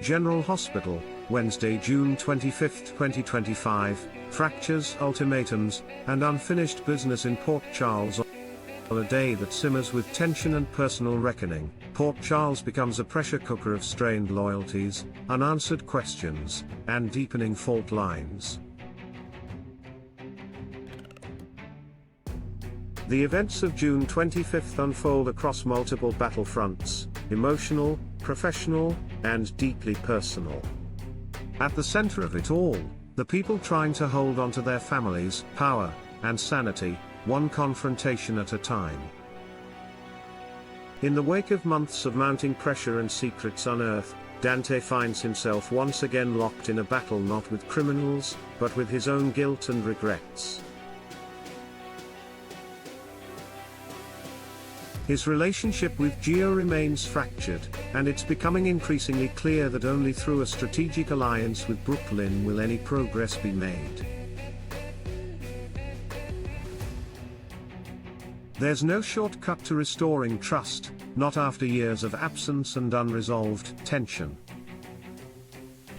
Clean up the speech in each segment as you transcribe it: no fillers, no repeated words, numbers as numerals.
General Hospital, Wednesday, June 25, 2025, fractures, ultimatums, and unfinished business in Port Charles. On a day that simmers with tension and personal reckoning, Port Charles becomes a pressure cooker of strained loyalties, unanswered questions, and deepening fault lines. The events of June 25 unfold across multiple battlefronts, emotional, professional, and deeply personal. At the center of it all, the people trying to hold on to their families, power, and sanity, one confrontation at a time. In the wake of months of mounting pressure and secrets unearthed, Dante finds himself once again locked in a battle not with criminals, but with his own guilt and regrets. His relationship with Gio remains fractured, and it's becoming increasingly clear that only through a strategic alliance with Brooklyn will any progress be made. There's no shortcut to restoring trust, not after years of absence and unresolved tension.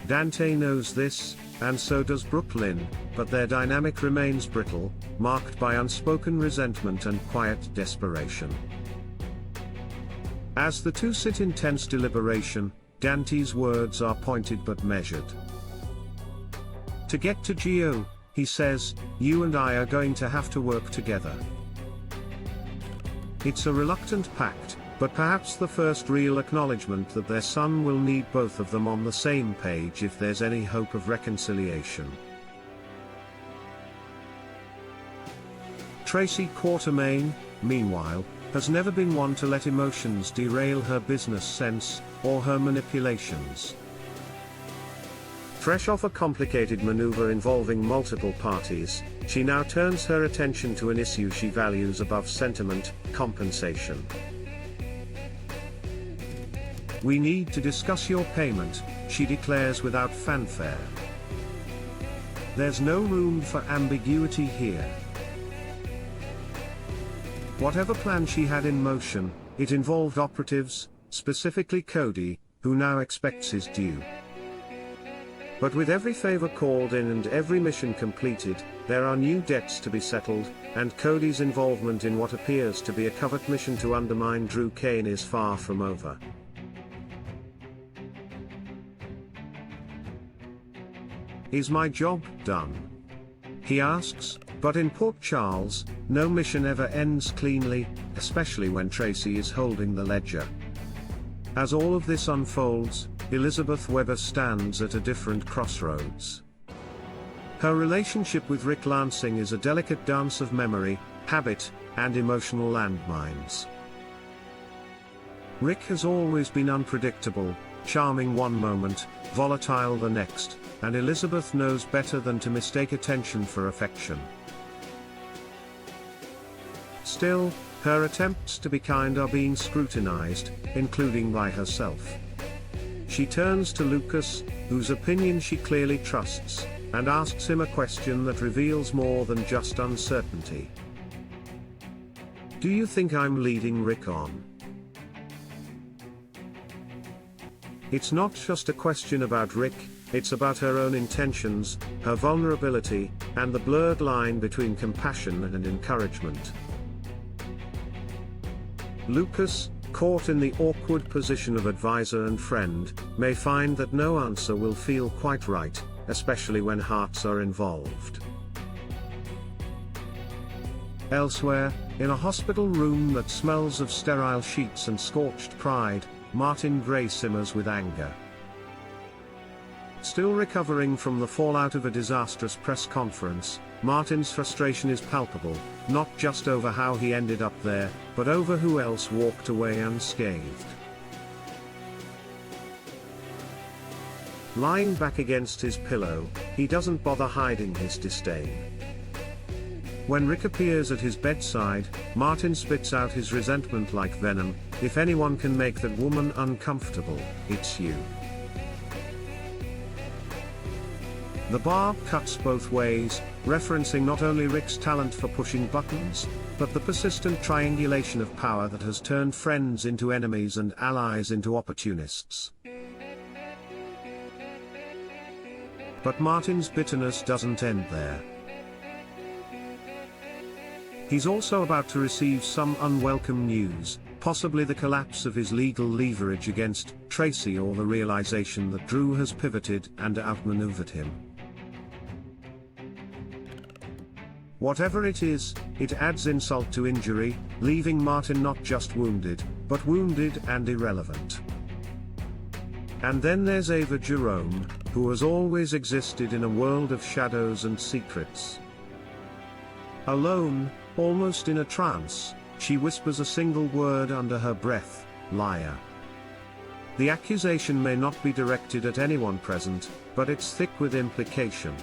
Dante knows this, and so does Brooklyn, but their dynamic remains brittle, marked by unspoken resentment and quiet desperation. As the two sit in tense deliberation, Dante's words are pointed but measured. To get to Gio, he says, "You and I are going to have to work together." It's a reluctant pact, but perhaps the first real acknowledgement that their son will need both of them on the same page if there's any hope of reconciliation. Tracy Quartermain, meanwhile, has never been one to let emotions derail her business sense, or her manipulations. Fresh off a complicated maneuver involving multiple parties, she now turns her attention to an issue she values above sentiment: compensation. "We need to discuss your payment," she declares without fanfare. There's no room for ambiguity here. Whatever plan she had in motion, it involved operatives, specifically Cody, who now expects his due. But with every favor called in and every mission completed, there are new debts to be settled, and Cody's involvement in what appears to be a covert mission to undermine Drew Kane is far from over. "Is my job done?" he asks, but in Port Charles, no mission ever ends cleanly, especially when Tracy is holding the ledger. As all of this unfolds, Elizabeth Weber stands at a different crossroads. Her relationship with Rick Lansing is a delicate dance of memory, habit, and emotional landmines. Rick has always been unpredictable, charming one moment, volatile the next, and Elizabeth knows better than to mistake attention for affection. Still, her attempts to be kind are being scrutinized, including by herself. She turns to Lucas, whose opinion she clearly trusts, and asks him a question that reveals more than just uncertainty. "Do you think I'm leading Rick on?" It's not just a question about Rick, it's about her own intentions, her vulnerability, and the blurred line between compassion and encouragement. Lucas, caught in the awkward position of advisor and friend, may find that no answer will feel quite right, especially when hearts are involved. Elsewhere, in a hospital room that smells of sterile sheets and scorched pride, Martin Gray simmers with anger. Still recovering from the fallout of a disastrous press conference, Martin's frustration is palpable, not just over how he ended up there, but over who else walked away unscathed. Lying back against his pillow, he doesn't bother hiding his disdain. When Rick appears at his bedside, Martin spits out his resentment like venom. "If anyone can make that woman uncomfortable, it's you." The barb cuts both ways, referencing not only Rick's talent for pushing buttons, but the persistent triangulation of power that has turned friends into enemies and allies into opportunists. But Martin's bitterness doesn't end there. He's also about to receive some unwelcome news, possibly the collapse of his legal leverage against Tracy, or the realization that Drew has pivoted and outmaneuvered him. Whatever it is, it adds insult to injury, leaving Martin not just wounded, but wounded and irrelevant. And then there's Ava Jerome, who has always existed in a world of shadows and secrets. Alone, almost in a trance, she whispers a single word under her breath: liar. The accusation may not be directed at anyone present, but it's thick with implication.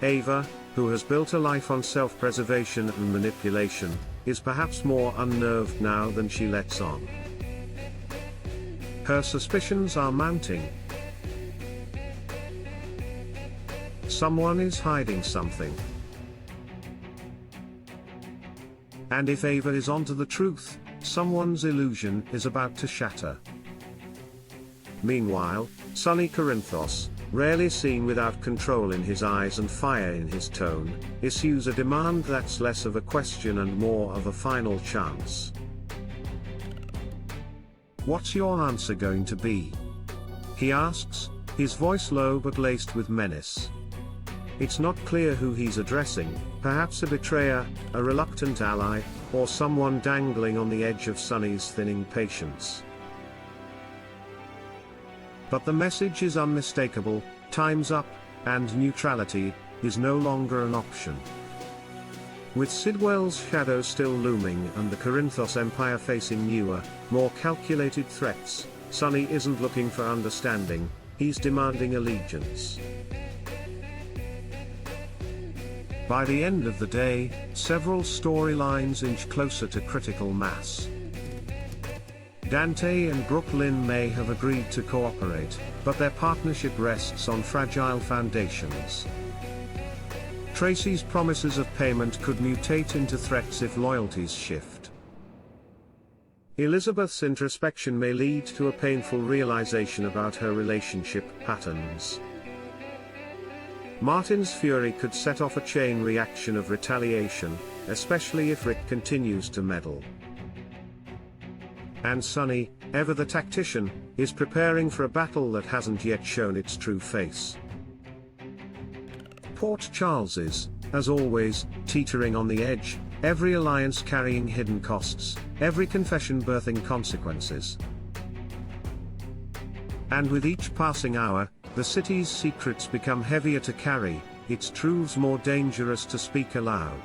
Ava, who has built a life on self-preservation and manipulation, is perhaps more unnerved now than she lets on. Her suspicions are mounting. Someone is hiding something. And if Ava is onto the truth, someone's illusion is about to shatter. Meanwhile, Sonny Corinthos, rarely seen without control in his eyes and fire in his tone, issues a demand that's less of a question and more of a final chance. "What's your answer going to be?" he asks, his voice low but laced with menace. It's not clear who he's addressing, perhaps a betrayer, a reluctant ally, or someone dangling on the edge of Sonny's thinning patience. But the message is unmistakable: time's up, and neutrality is no longer an option. With Sidwell's shadow still looming and the Corinthos Empire facing newer, more calculated threats, Sonny isn't looking for understanding, he's demanding allegiance. By the end of the day, several storylines inch closer to critical mass. Dante and Brooklyn may have agreed to cooperate, but their partnership rests on fragile foundations. Tracy's promises of payment could mutate into threats if loyalties shift. Elizabeth's introspection may lead to a painful realization about her relationship patterns. Martin's fury could set off a chain reaction of retaliation, especially if Rick continues to meddle. And Sonny, ever the tactician, is preparing for a battle that hasn't yet shown its true face. Port Charles is, as always, teetering on the edge, every alliance carrying hidden costs, every confession birthing consequences. And with each passing hour, the city's secrets become heavier to carry, its truths more dangerous to speak aloud.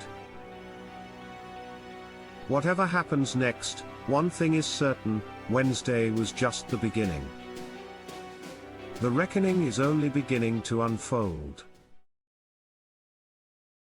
Whatever happens next, one thing is certain: Wednesday was just the beginning. The reckoning is only beginning to unfold.